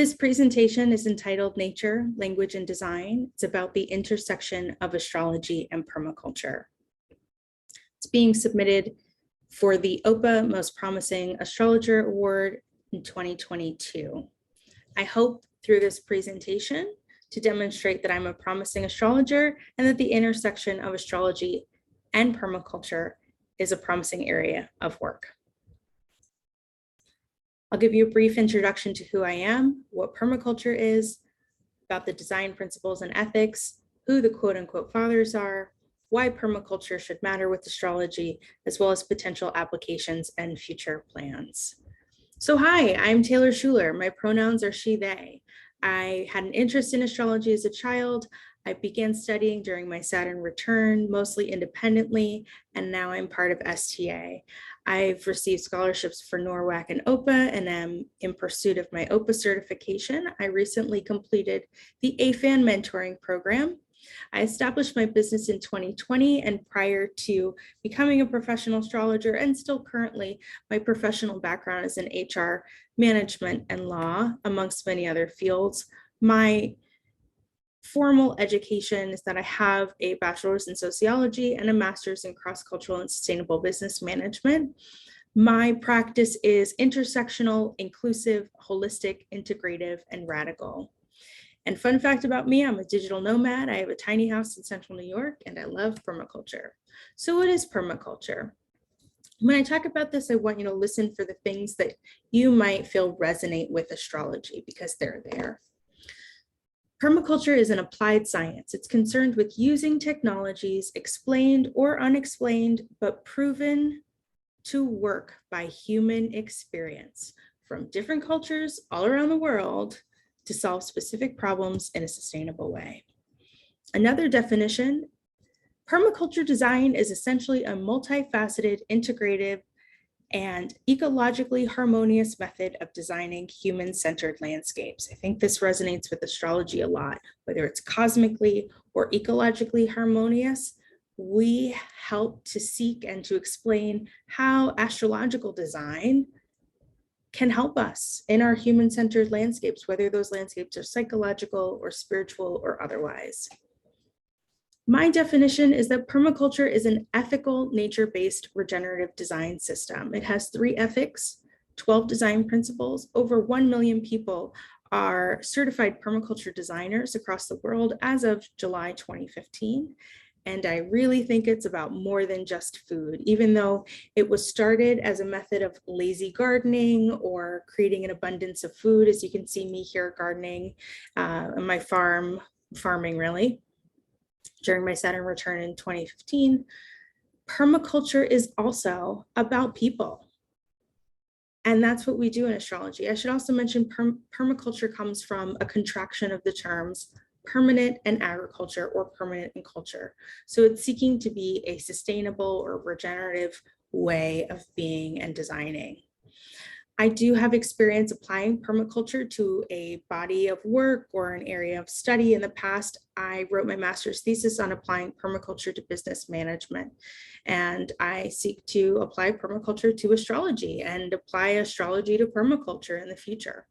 This presentation is entitled Nature, Language, and Design. It's about the intersection of astrology and permaculture. It's being submitted for the OPA Most Promising Astrologer Award in 2022. I hope through this presentation to demonstrate that I'm a promising astrologer and that the intersection of astrology and permaculture is a promising area of work. I'll give you a brief introduction to who I am, what permaculture is, about the design principles and ethics, who the quote unquote fathers are, why permaculture should matter with astrology, as well as potential applications and future plans. So hi, I'm Taylor Shuler. My pronouns are she, they. I had an interest in astrology as a child. I began studying during my Saturn return, mostly independently, and now I'm part of STA. I've received scholarships for NORWAC and OPA and am in pursuit of my OPA certification. I recently completed the AFAN mentoring program. I established my business in 2020, and prior to becoming a professional astrologer, and still currently, my professional background is in HR, management, and law, amongst many other fields. My formal education is that I have a bachelor's in sociology and a master's in cross-cultural and sustainable business management. My practice is intersectional, inclusive, holistic, integrative, and radical. And fun fact about me, I'm a digital nomad. I have a tiny house in central New York, and I love permaculture. So what is permaculture? When I talk about this, I want you to listen for the things that you might feel resonate with astrology, because they're there. Permaculture is an applied science. It's concerned with using technologies explained or unexplained, but proven to work by human experience from different cultures all around the world to solve specific problems in a sustainable way. Another definition, permaculture design is essentially a multifaceted, integrative, and ecologically harmonious method of designing human-centered landscapes. I think this resonates with astrology a lot, whether it's cosmically or ecologically harmonious. We help to seek and to explain how astrological design can help us in our human-centered landscapes, whether those landscapes are psychological or spiritual or otherwise. My definition is that permaculture is an ethical, nature-based regenerative design system. It has 3 ethics, 12 design principles. Over 1 million people are certified permaculture designers across the world as of July 2015. And I really think it's about more than just food, even though it was started as a method of lazy gardening or creating an abundance of food. As you can see me here gardening on my farming really. During my Saturn return in 2015, permaculture is also about people. And that's what we do in astrology. I should also mention permaculture comes from a contraction of the terms permanent and agriculture, or permanent and culture. So it's seeking to be a sustainable or regenerative way of being and designing. I do have experience applying permaculture to a body of work or an area of study. In the past, I wrote my master's thesis on applying permaculture to business management. And I seek to apply permaculture to astrology and apply astrology to permaculture in the future.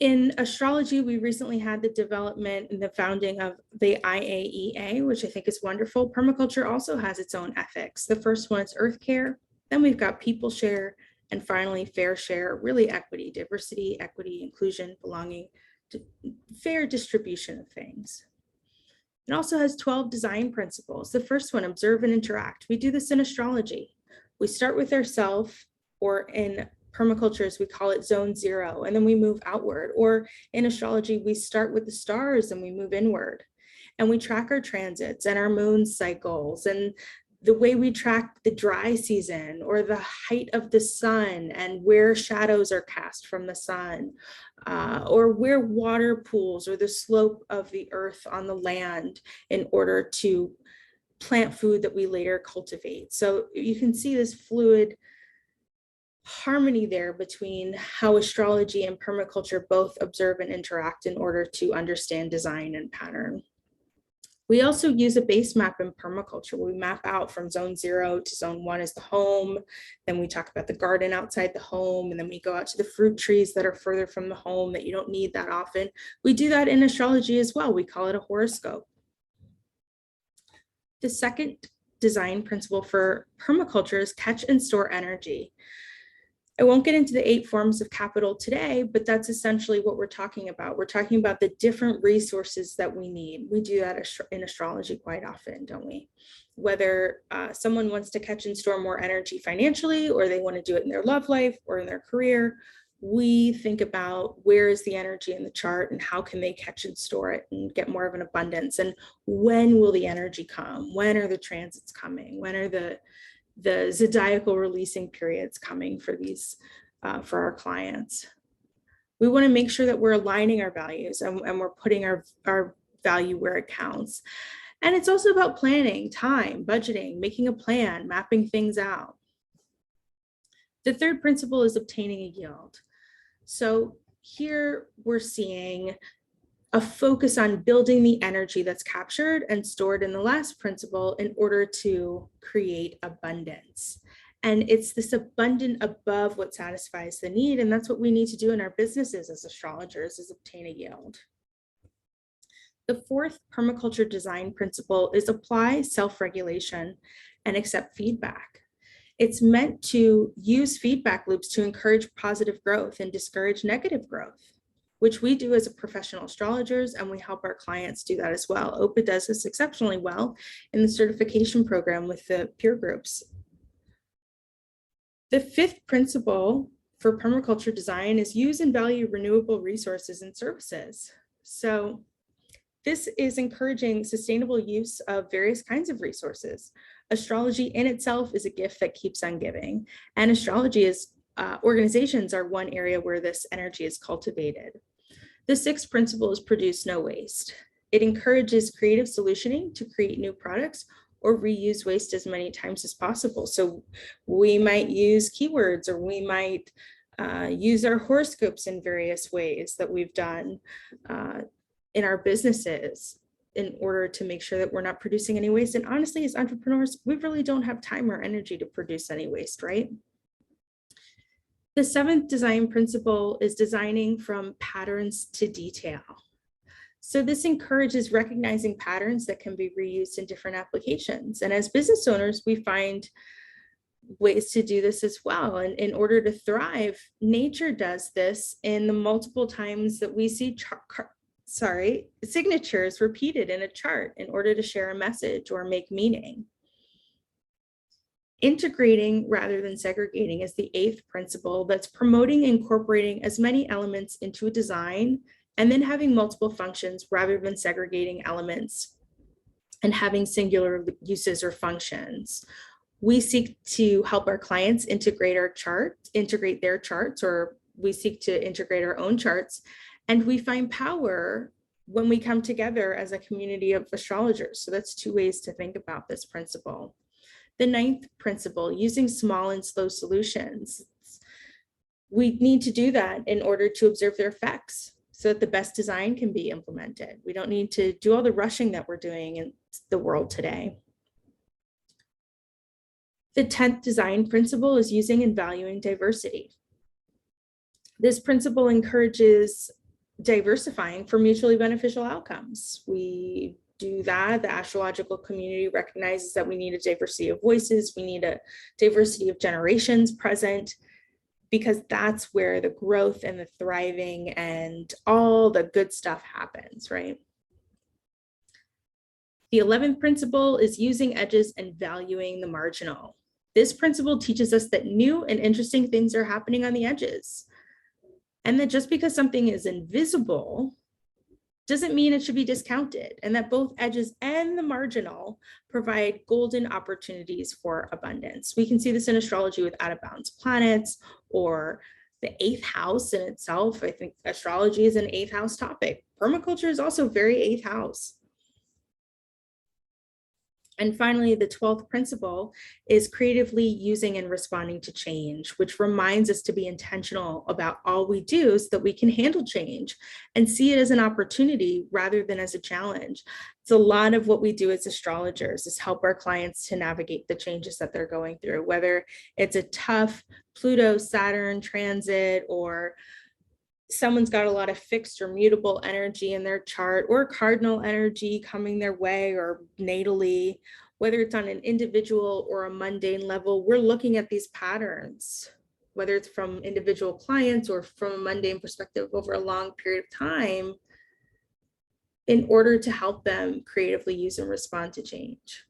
In astrology, we recently had the development and the founding of the IAEA, which I think is wonderful. Permaculture also has its own ethics. The first one is earth care. Then we've got people share, and finally fair share, really equity, diversity, equity, inclusion, belonging, fair distribution of things. It also has 12 design principles. The first one, observe and interact. We do this in astrology. We start with ourselves, or in permaculture, we call it zone 0, and then we move outward. Or in astrology, we start with the stars and we move inward. And we track our transits and our moon cycles and the way we track the dry season or the height of the sun and where shadows are cast from the sun, or where water pools or the slope of the earth on the land in order to plant food that we later cultivate. So you can see this fluid harmony there between how astrology and permaculture both observe and interact in order to understand design and pattern. We also use a base map in permaculture. We map out from zone 0 to zone 1 is the home. Then we talk about the garden outside the home. And then we go out to the fruit trees that are further from the home that you don't need that often. We do that in astrology as well. We call it a horoscope. The second design principle for permaculture is catch and store energy. I won't get into the 8 forms of capital today, but that's essentially what we're talking about. We're talking about the different resources that we need. We do that in astrology quite often, don't we? Whether someone wants to catch and store more energy financially, or they want to do it in their love life or in their career, we think about where is the energy in the chart and how can they catch and store it and get more of an abundance, and when will the energy come? When are the transits coming? When are the zodiacal releasing periods coming for these, for our clients? We want to make sure that we're aligning our values and we're putting our value where it counts. And it's also about planning, time, budgeting, making a plan, mapping things out. The third principle is obtaining a yield. So here we're seeing a focus on building the energy that's captured and stored in the last principle in order to create abundance. And it's this abundant above what satisfies the need. And that's what we need to do in our businesses as astrologers, is obtain a yield. The fourth permaculture design principle is apply self-regulation and accept feedback. It's meant to use feedback loops to encourage positive growth and discourage negative growth, which we do as professional astrologers, and we help our clients do that as well. OPA does this exceptionally well in the certification program with the peer groups. The fifth principle for permaculture design is use and value renewable resources and services. So this is encouraging sustainable use of various kinds of resources. Astrology in itself is a gift that keeps on giving, and astrology is organizations are one area where this energy is cultivated. The sixth principle is produce no waste. It encourages creative solutioning to create new products or reuse waste as many times as possible. So we might use keywords, or we might use our horoscopes in various ways that we've done in our businesses in order to make sure that we're not producing any waste. And honestly, as entrepreneurs, we really don't have time or energy to produce any waste, right? The seventh design principle is designing from patterns to detail. So this encourages recognizing patterns that can be reused in different applications. And as business owners, we find ways to do this as well. And in order to thrive, nature does this in the multiple times that we see signatures repeated in a chart in order to share a message or make meaning. Integrating rather than segregating is the eighth principle that's promoting incorporating as many elements into a design and then having multiple functions rather than segregating elements and having singular uses or functions. We seek to help our clients integrate their charts, or we seek to integrate our own charts. And we find power when we come together as a community of astrologers. So that's two ways to think about this principle. The ninth principle, using small and slow solutions. We need to do that in order to observe their effects so that the best design can be implemented. We don't need to do all the rushing that we're doing in the world today. The 10th design principle is using and valuing diversity. This principle encourages diversifying for mutually beneficial outcomes. We do that. The astrological community recognizes that we need a diversity of voices. We need a diversity of generations present, because that's where the growth and the thriving and all the good stuff happens, right? The 11th principle is using edges and valuing the marginal. This principle teaches us that new and interesting things are happening on the edges, and that just because something is invisible doesn't mean it should be discounted, and that both edges and the marginal provide golden opportunities for abundance. We can see this in astrology with out of balance planets or the 8th house in itself. I think astrology is an 8th house topic. Permaculture is also very 8th house. And finally, the 12th principle is creatively using and responding to change, which reminds us to be intentional about all we do so that we can handle change and see it as an opportunity rather than as a challenge. It's a lot of what we do as astrologers is help our clients to navigate the changes that they're going through, whether it's a tough Pluto Saturn transit, or someone's got a lot of fixed or mutable energy in their chart, or cardinal energy coming their way, or natally, whether it's on an individual or a mundane level, we're looking at these patterns, whether it's from individual clients or from a mundane perspective over a long period of time, in order to help them creatively use and respond to change.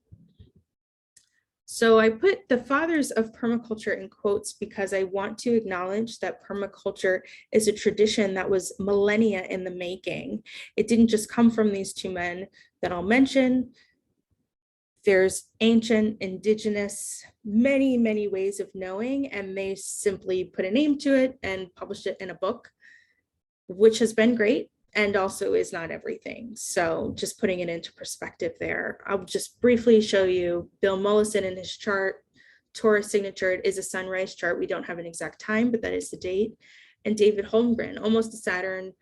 So I put the fathers of permaculture in quotes because I want to acknowledge that permaculture is a tradition that was millennia in the making. It didn't just come from these two men that I'll mention. There's ancient, indigenous, many, many ways of knowing, and they simply put a name to it and published it in a book, which has been great and also is not everything. So just putting it into perspective there. I'll just briefly show you Bill Mollison in his chart. Taurus signature, it is a sunrise chart. We don't have an exact time, but that is the date. And David Holmgren, almost a Saturn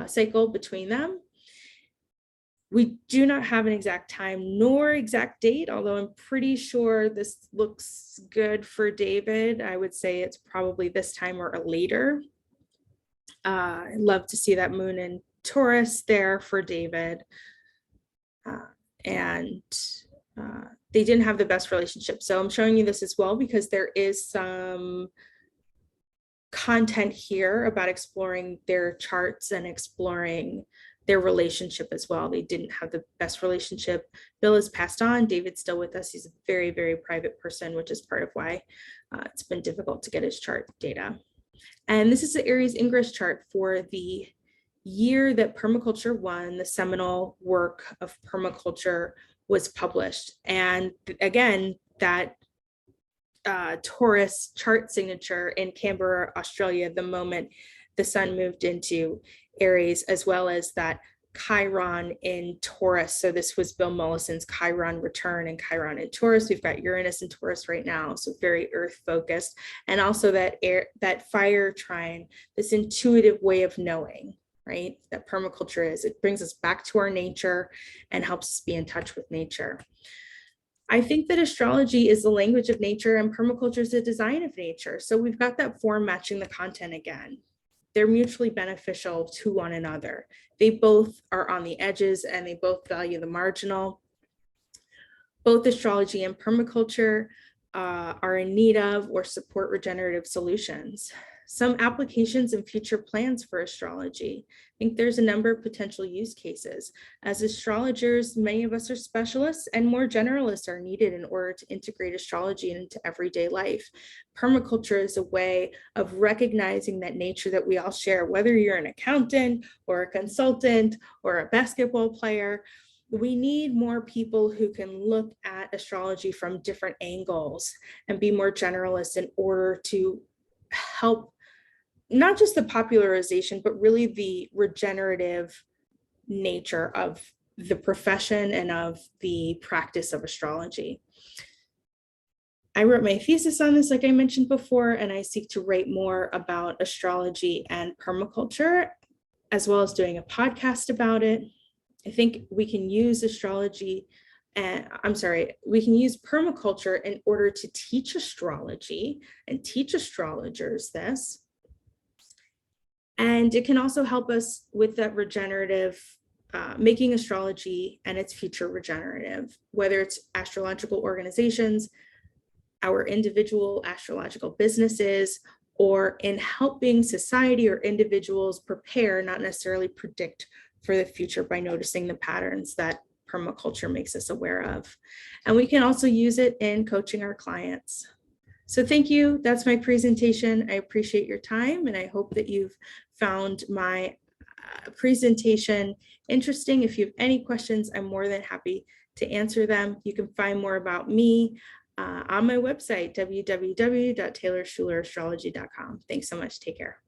cycle between them. We do not have an exact time nor exact date, although I'm pretty sure this looks good for David. I would say it's probably this time or later. I'd love to see that moon in Taurus there for David. And they didn't have the best relationship. So I'm showing you this as well because there is some content here about exploring their charts and exploring their relationship as well. They didn't have the best relationship. Bill has passed on. David's still with us. He's a very, very private person, which is part of why it's been difficult to get his chart data. And this is the Aries Ingress chart for the year that Permaculture 1, the seminal work of permaculture, was published. And again, that Taurus chart signature in Canberra, Australia, the moment the sun moved into Aries, as well as that Chiron in Taurus. So this was Bill Mollison's Chiron return and Chiron in Taurus. We've got Uranus in Taurus right now, so very earth focused. And also that fire trine, this intuitive way of knowing, right? That permaculture is. It brings us back to our nature and helps us be in touch with nature. I think that astrology is the language of nature and permaculture is the design of nature. So we've got that form matching the content again. They're mutually beneficial to one another. They both are on the edges and they both value the marginal. Both astrology and permaculture are in need of or support regenerative solutions. Some applications and future plans for astrology. I think there's a number of potential use cases. As astrologers, many of us are specialists and more generalists are needed in order to integrate astrology into everyday life. Permaculture is a way of recognizing that nature that we all share, whether you're an accountant or a consultant or a basketball player. We need more people who can look at astrology from different angles and be more generalists in order to help not just the popularization, but really the regenerative nature of the profession and of the practice of astrology. I wrote my thesis on this, like I mentioned before, and I seek to write more about astrology and permaculture, as well as doing a podcast about it. I think we can use astrology, we can use permaculture in order to teach astrology and teach astrologers this. And it can also help us with that regenerative, making astrology and its future regenerative, whether it's astrological organizations, our individual astrological businesses, or in helping society or individuals prepare, not necessarily predict for the future by noticing the patterns that permaculture makes us aware of. And we can also use it in coaching our clients. So thank you. That's my presentation. I appreciate your time and I hope that you've found my presentation interesting. If you have any questions, I'm more than happy to answer them. You can find more about me on my website, www.taylorshuleраstrology.com. Thanks so much. Take care.